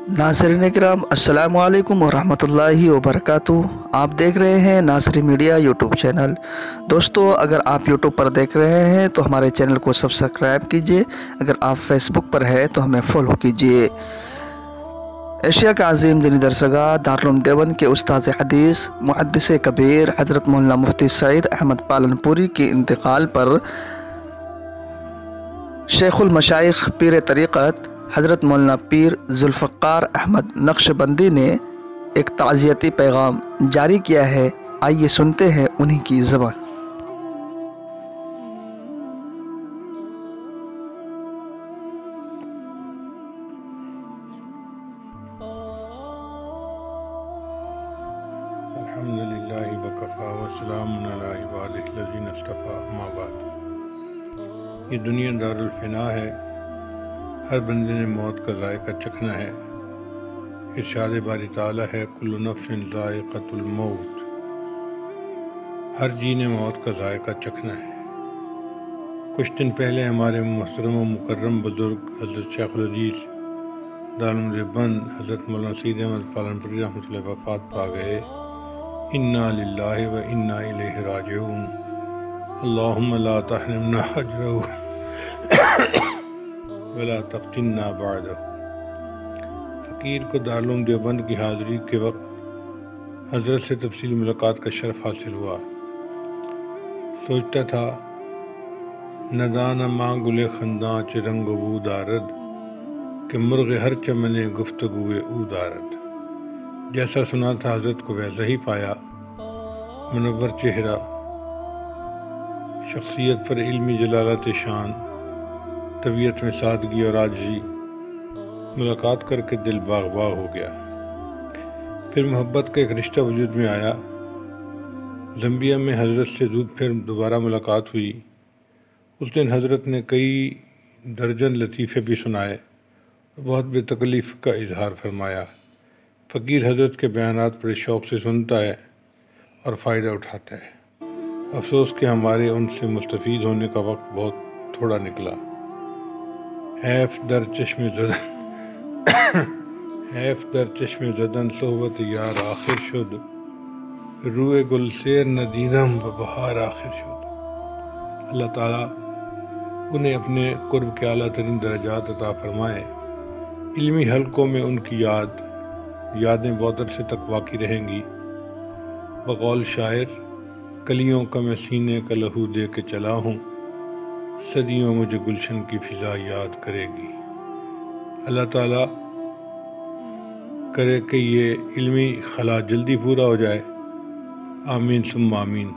नाज़रीन किराम अस्सलामु अलैकुम वरहमतुल्लाहि वबरकातुहू। आप देख रहे हैं नासरी मीडिया यूट्यूब चैनल। दोस्तों, अगर आप यूट्यूब पर देख रहे हैं तो हमारे चैनल को सब्सक्राइब कीजिए। अगर आप फेसबुक पर हैं तो हमें फॉलो कीजिए। एशिया का अजीम दीनी दरसगाह दारुल देवबंद के उस्ताद हदीस मुहद्दिस कबीर हज़रत मौलाना मुफ्ती सईद अहमद पालनपुरी के इंतकाल पर शेखुल मशाइख पीर तरीक़त हज़रत मौलाना पीर जुल्फ़िकार अहमद नक्शबंदी ने एक ताज़ियती पैगाम जारी किया है। आइए सुनते हैं उन्हीं की ज़बान। अल्हम्दुलिल्लाहि वकफ़ा वस्सलामुन अला इबादिहिल्लज़ीना इस्तफ़ा अम्मा बाद। ये दुनिया दारुल फ़ना है, हर बंदे ने मौत का ज़ायक़ा चखना है। इरशाद बारी ताला है, कुल्लु नफ्सिन ज़ाइक़तुल मौत। हर जी ने मौत का ज़ायक़ा चखना है। कुछ दिन पहले हमारे मोहतरम व मुकर्रम बुज़ुर्ग हज़रत शेखुल अज़ीज़ दारुल देवबंद हज़रत मौलाना सईद अहमद पालनपुरी रहमतुल्लाह अलैह वफ़ात पा गए। इन्ना लिल्लाहि व इन्ना इलैहि राजिऊन। अल्लाहुम्मा ला तहरिमना अजरहु वला तफ्तिन्ना बअदहु। फ़कीर को दारुल देवबंद की हाज़िरी के वक्त हज़रत से तफसीली मुलाकात का शर्फ हासिल हुआ। सोचता था नदान माँ गुले खंदा च रंग बू दारद कि मुर्ग़ हर चमने गुफ्तगुए ऊ दारद। जैसा सुना था हज़रत को वैसा ही पाया। मुनव्वर चेहरा, शख्सियत पर इल्मी जलालत शान, तबीयत में सादगी और आजिज़ी, मुलाकात करके दिल बाग बाग हो गया। फिर मोहब्बत का एक रिश्ता वजूद में आया। ज़म्बिया में हज़रत से फिर दोबारा मुलाकात हुई। उस दिन हज़रत ने कई दर्जन लतीफ़े भी सुनाए और बहुत बेतकलीफ़ का इजहार फरमाया। फ़कीर हज़रत के बयानात बड़े शौक़ से सुनता है और फ़ायदा उठाता है। अफसोस कि हमारे उनसे मुस्तफ़ीद होने का वक्त बहुत थोड़ा निकला। हैफ़ दर चश्मे ज़दन सोहबत यार आखिर शुद रूए गुल सेर नदीनम व बहार आखिर शुद। अल्लाह ताला उन्हें अपने कुर्ब के आला तरीन दर्जात अता फरमाए। इल्मी हलकों में उनकी यादें बहुत अरसे तक बाकी रहेंगी। बक़ौल शायर, कलियों का मैं सीने का लहू दे के चला हूँ, सदियों मुझे गुलशन की फ़िज़ा याद करेगी। अल्लाह ताला करे कि ये इल्मी खला जल्दी पूरा हो जाए। आमीन सुम्मा आमीन।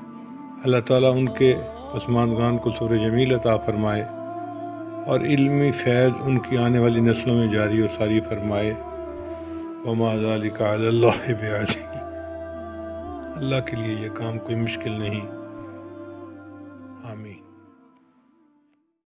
अल्लाह ताला उनके पसमानदगान को सब्र जमील अता फ़रमाए और इल्मी फैज़ उनकी आने वाली नस्लों में जारी और सारी फरमाए। वमा ज़ालिका अलल्लाहि बिअज़ीज़। अल्लाह के लिए ये काम कोई मुश्किल नहीं।